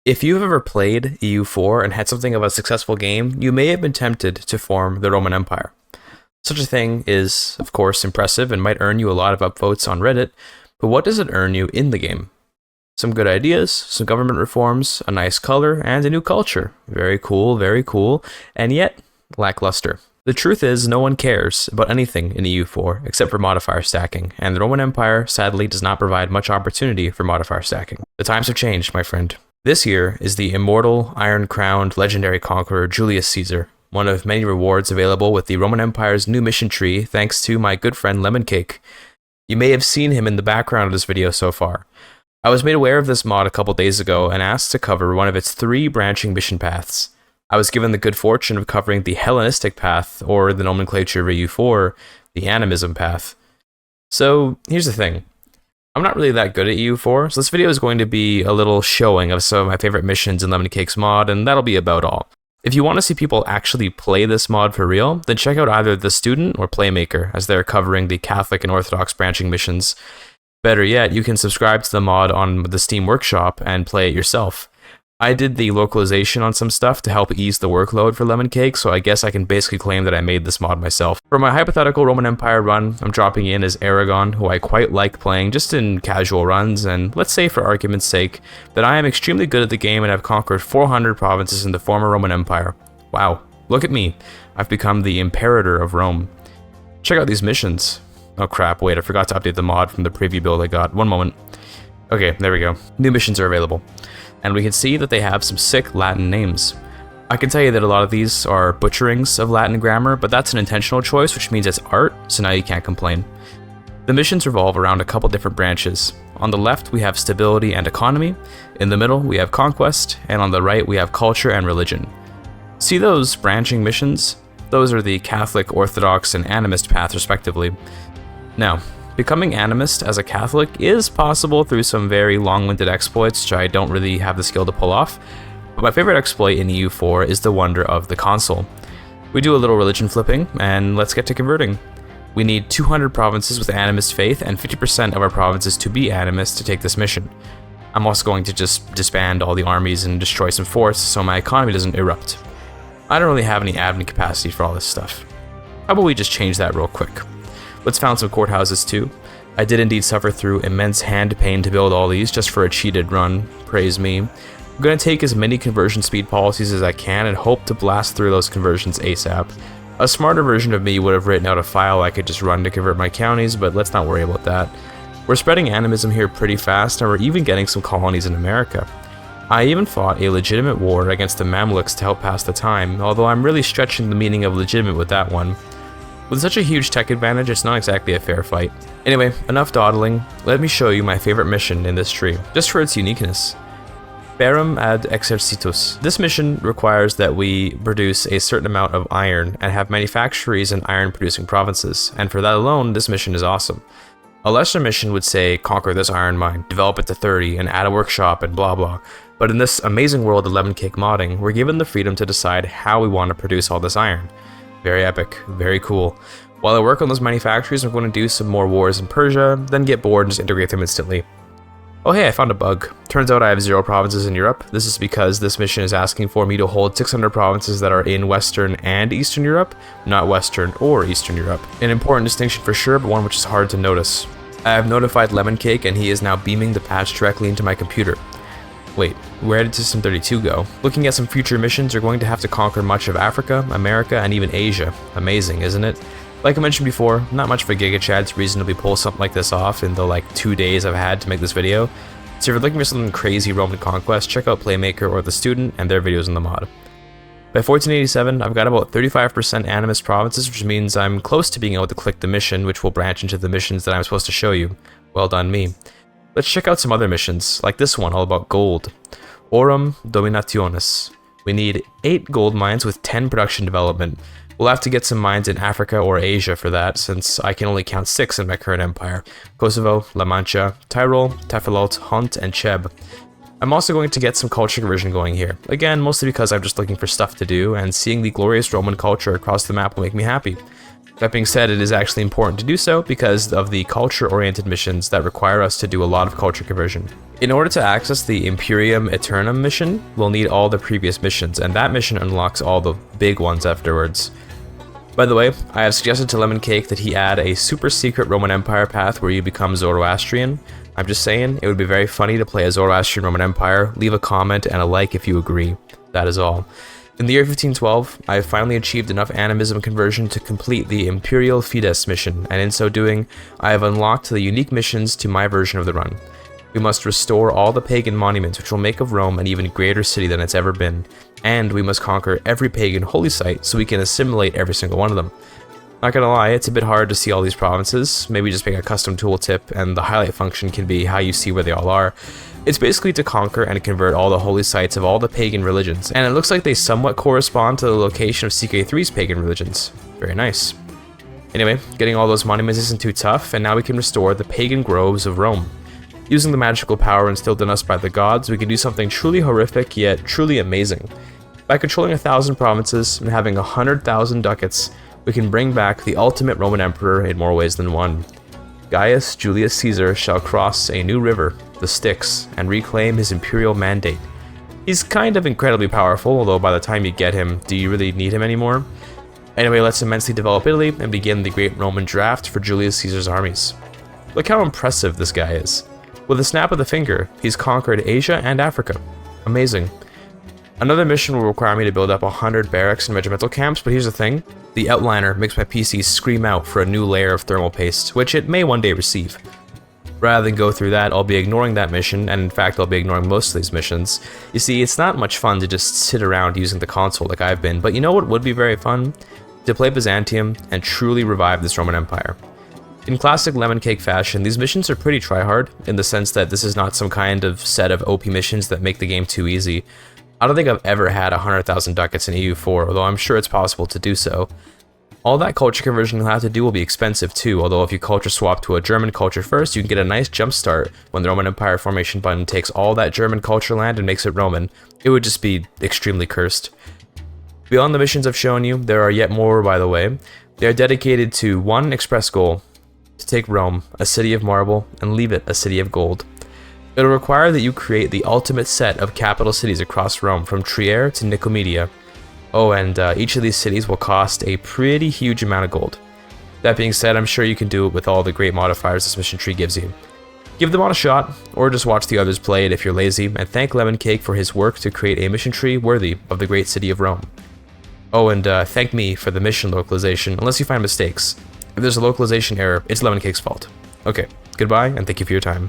If you've ever played EU4 and had something of a successful game, you may have been tempted to form the Roman Empire. Such a thing is, of course, impressive and might earn you a lot of upvotes on Reddit, but what does it earn you in the game? Some good ideas, some government reforms, a nice color, and a new culture. Very cool, and yet lackluster. The truth is, no one cares about anything in EU4 except for modifier stacking, and the Roman Empire sadly does not provide much opportunity for modifier stacking. The times have changed, my friend. This year is the immortal, iron-crowned, legendary conqueror Julius Caesar, one of many rewards available with the Roman Empire's new mission tree thanks to my good friend Lemon Cake. You may have seen him in the background of this video so far. I was made aware of this mod a couple days ago and asked to cover one of its 3 branching mission paths. I was given the good fortune of covering the Hellenistic path, or the nomenclature of EU4, the animism path. So here's the thing. I'm not really that good at EU4, so this video is going to be a little showing of some of my favorite missions in Lemon Cake's mod, and that'll be about all. If you want to see people actually play this mod for real, then check out either The Student or Playmaker, as they're covering the Catholic and Orthodox branching missions. Better yet, you can subscribe to the mod on the Steam Workshop and play it yourself. I did the localization on some stuff to help ease the workload for Lemon Cake, so I guess I can basically claim that I made this mod myself. For my hypothetical Roman Empire run, I'm dropping in as Aragon, who I quite like playing just in casual runs, and let's say for argument's sake, that I am extremely good at the game and have conquered 400 provinces in the former Roman Empire. Wow, look at me. I've become the Imperator of Rome. Check out these missions. Oh crap, wait, I forgot to update the mod from the preview build I got. One moment. Okay, there we go. New missions are available. And we can see that they have some sick Latin names. I can tell you that a lot of these are butcherings of Latin grammar, but that's an intentional choice, which means it's art, so now you can't complain. The missions revolve around a couple different branches. On the left, we have stability and economy, in the middle, we have conquest, and on the right, we have culture and religion. See those branching missions? Those are the Catholic, Orthodox, and Animist paths, respectively. Now, becoming animist as a Catholic is possible through some very long-winded exploits, which I don't really have the skill to pull off, but my favorite exploit in EU4 is the wonder of the Consul. We do a little religion flipping, and let's get to converting. We need 200 provinces with animist faith and 50% of our provinces to be animist to take this mission. I'm also going to just disband all the armies and destroy some forts so my economy doesn't erupt. I don't really have any admin capacity for all this stuff. How about we just change that real quick? Let's found some courthouses too. I did indeed suffer through immense hand pain to build all these just for a cheated run, praise me. I'm going to take as many conversion speed policies as I can and hope to blast through those conversions ASAP. A smarter version of me would have written out a file I could just run to convert my counties, but let's not worry about that. We're spreading animism here pretty fast, and we're even getting some colonies in America. I even fought a legitimate war against the Mamluks to help pass the time, although I'm really stretching the meaning of legitimate with that one. With such a huge tech advantage, it's not exactly a fair fight. Anyway, enough dawdling, let me show you my favorite mission in this tree, just for its uniqueness. Ferrum ad exercitus. This mission requires that we produce a certain amount of iron and have manufactories in iron-producing provinces, and for that alone, this mission is awesome. A lesser mission would say, conquer this iron mine, develop it to 30, and add a workshop, and blah blah. But in this amazing world of Lemon Cake modding, we're given the freedom to decide how we want to produce all this iron. Very epic, very cool. While I work on those manufactories, I'm going to do some more wars in Persia, then get bored and just integrate them instantly. Oh hey, I found a bug. Turns out I have 0 provinces in Europe. This is because this mission is asking for me to hold 600 provinces that are in Western and Eastern Europe, not Western or Eastern Europe. An important distinction for sure, but one which is hard to notice. I have notified Lemon Cake and he is now beaming the patch directly into my computer. Wait, where did System 32 go? Looking at some future missions, you're going to have to conquer much of Africa, America, and even Asia. Amazing, isn't it? Like I mentioned before, not much for GIGACHAD to reasonably pull something like this off in the 2 days I've had to make this video. So if you're looking for something crazy Roman conquest, check out Playmaker or The Student and their videos in the mod. By 1487, I've got about 35% animist provinces, which means I'm close to being able to click the mission, which will branch into the missions that I'm supposed to show you. Well done me. Let's check out some other missions, like this one all about gold. Aurum Dominationis. We need 8 gold mines with 10 production development. We'll have to get some mines in Africa or Asia for that, since I can only count 6 in my current empire. Kosovo, La Mancha, Tyrol, Tafilalt, Hunt, and Cheb. I'm also going to get some culture conversion going here. Again, mostly because I'm just looking for stuff to do, and seeing the glorious Roman culture across the map will make me happy. That being said, it is actually important to do so because of the culture-oriented missions that require us to do a lot of culture conversion. In order to access the Imperium Aeternum mission, we'll need all the previous missions, and that mission unlocks all the big ones afterwards. By the way, I have suggested to Lemon Cake that he add a super secret Roman Empire path where you become Zoroastrian. I'm just saying, it would be very funny to play a Zoroastrian Roman Empire. Leave a comment and a like if you agree. That is all. In the year 1512, I have finally achieved enough animism conversion to complete the Imperial Fides mission, and in so doing, I have unlocked the unique missions to my version of the run. We must restore all the pagan monuments, which will make of Rome an even greater city than it's ever been, and we must conquer every pagan holy site so we can assimilate every single one of them. Not gonna lie, it's a bit hard to see all these provinces. Maybe just make a custom tooltip, and the highlight function can be how you see where they all are. It's basically to conquer and convert all the holy sites of all the pagan religions, and it looks like they somewhat correspond to the location of CK3's pagan religions. Very nice. Anyway, getting all those monuments isn't too tough, and now we can restore the pagan groves of Rome. Using the magical power instilled in us by the gods, we can do something truly horrific yet truly amazing. By controlling 1,000 provinces and having 100,000 ducats, we can bring back the ultimate Roman emperor in more ways than one. Gaius Julius Caesar shall cross a new river, the Styx, and reclaim his imperial mandate. He's kind of incredibly powerful, although by the time you get him, do you really need him anymore? Anyway, let's immensely develop Italy and begin the great Roman draft for Julius Caesar's armies. Look how impressive this guy is. With a snap of the finger, he's conquered Asia and Africa. Amazing. Another mission will require me to build up 100 barracks and regimental camps, but here's the thing. The outliner makes my PC scream out for a new layer of thermal paste, which it may one day receive. Rather than go through that, I'll be ignoring that mission, and in fact I'll be ignoring most of these missions. You see, it's not much fun to just sit around using the console like I've been, but you know what would be very fun? To play Byzantium and truly revive this Roman Empire. In classic Lemon Cake fashion, these missions are pretty tryhard, in the sense that this is not some kind of set of OP missions that make the game too easy. I don't think I've ever had 100,000 ducats in EU4, although I'm sure it's possible to do so. All that culture conversion you'll have to do will be expensive too, although if you culture swap to a German culture first, you can get a nice jump start when the Roman Empire formation button takes all that German culture land and makes it Roman. It would just be extremely cursed. Beyond the missions I've shown you, there are yet more, by the way. They are dedicated to one express goal: to take Rome, a city of marble, and leave it a city of gold. It'll require that you create the ultimate set of capital cities across Rome, from Trier to Nicomedia. Oh, and each of these cities will cost a pretty huge amount of gold. That being said, I'm sure you can do it with all the great modifiers this mission tree gives you. Give them on a shot, or just watch the others play it if you're lazy, and thank Lemon Cake for his work to create a mission tree worthy of the great city of Rome. Oh, and thank me for the mission localization, unless you find mistakes. If there's a localization error, it's Lemon Cake's fault. Okay, goodbye, and thank you for your time.